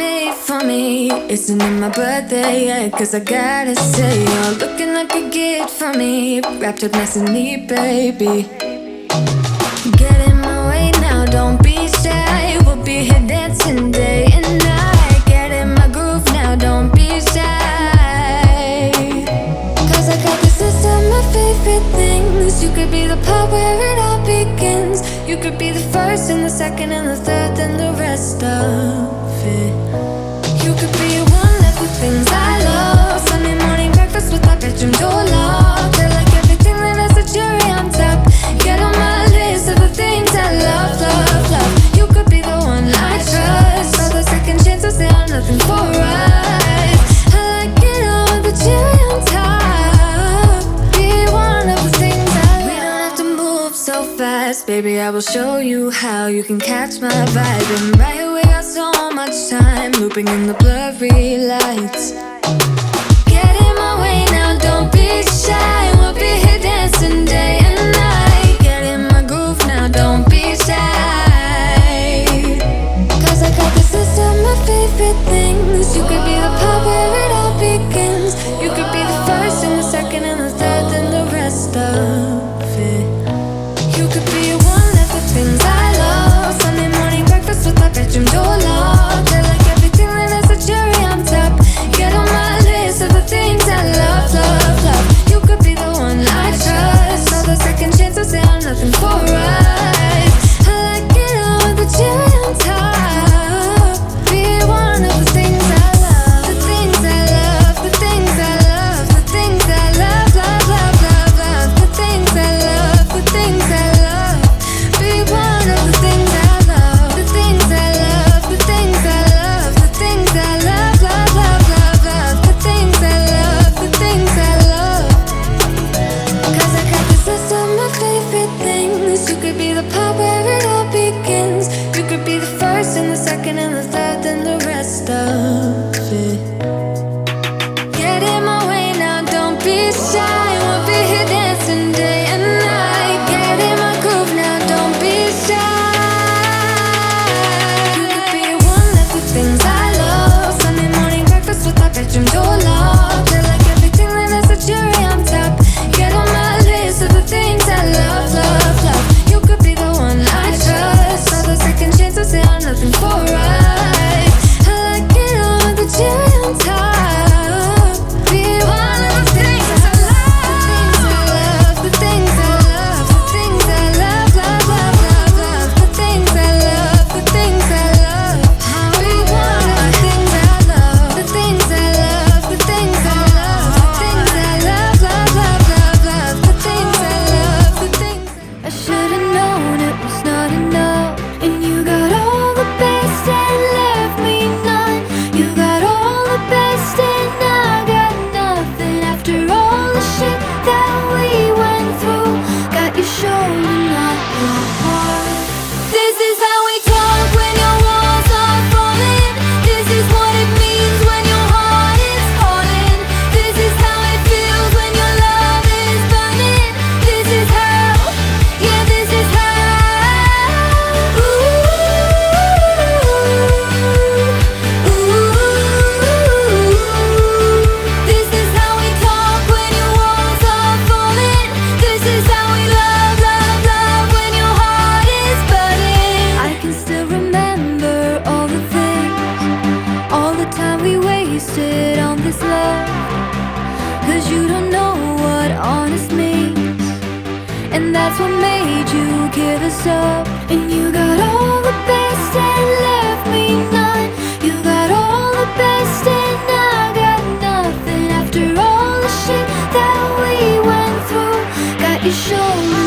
made for me. Isn't it my birthday yet? Cause I gotta say, you're looking like a gift for me. Wrapped up nice and neat, baby. Get in my way now, don't be shy. We'll be here dancing day and night. Get in my groove now, don't be shy. Cause I got this list of my favorite things. You could be the part where it all begins. You could be the first and the second and the third and the rest of it. You could be one of the things I love. Sunday morning breakfast with our bedroom door locked. I like everything that has a cherry on top. Get on my list of the things I love, love, love. You could be the one I trust. All the second chances, they are nothing for us. I like it all with the cherry on top. Be one of the things I love. We don't have to move so fast, baby, I will show you how you can catch my vibe. And right here we got so much time, looping in the blurry lights. Get in my way now, don't be shy. We'll be here dancing day and night. Get in my groove now, don't be shy. Cause I got this list of my favorite things. You could be the part where it all begins. You could be the first and the second and the third and the rest of it. You could be one of the things I love. Sunday morning breakfast with our bedroom door locked. I like everything that has a cherry on top. Get on my list of the things I love, love, love. You could be the one I trust. All the second chances, they are nothing for us. I like it all with the cherry on top. Be one of the things I love. The things I love, the things I love, the things I love, love, love, love, love. The things I love, the things I love. Be one of the things I love. The things I love, the things I love, the things I love, love, love, love, love. The things I love, the things I love. Cause I got this list of my favorite things. You could be the part where it all begins. You could be the first and the second and the third and the rest of it. Get in my way now, don't be shy. We'll be here dancing day and night. Get in my groove now, don't be shy. You could be one of the things I love. Sunday morning breakfast with our bedroom door locked. I like everything that has a cherry on top. Get on my list of the things I love, love, love. You could be the one I trust. All the second chances, they are nothing for us. I like it all with the cherry on top. Be one of the things I love. The things I love, the things I love, the things I love, love, love, love, love. The things I love, the things I love. Be one of the things I love. The things I love, the things I love, the things I love, love, love, love, love. The things I love, the things I should've known it was not enough. And you got all the best and left me none. You got all the best and I got nothing. After all the shit that we went through, got your shoulder, not your heart. This is how we talk when your walls are falling. This is what it means when your heart is falling. This is how it feels when your love is burning. This is how, yeah, this is how. Ooh, ooh. This is how we talk when your walls are falling. This is how we love, love, love when your heart is burning. I can still remember all the things, all the time we wasted on this love. Cause you don't know what honest means, and that's what made you give us up. And you got all the best and left me none. You got all the best and I got nothing. After all the shit that we went through, got your shoulder,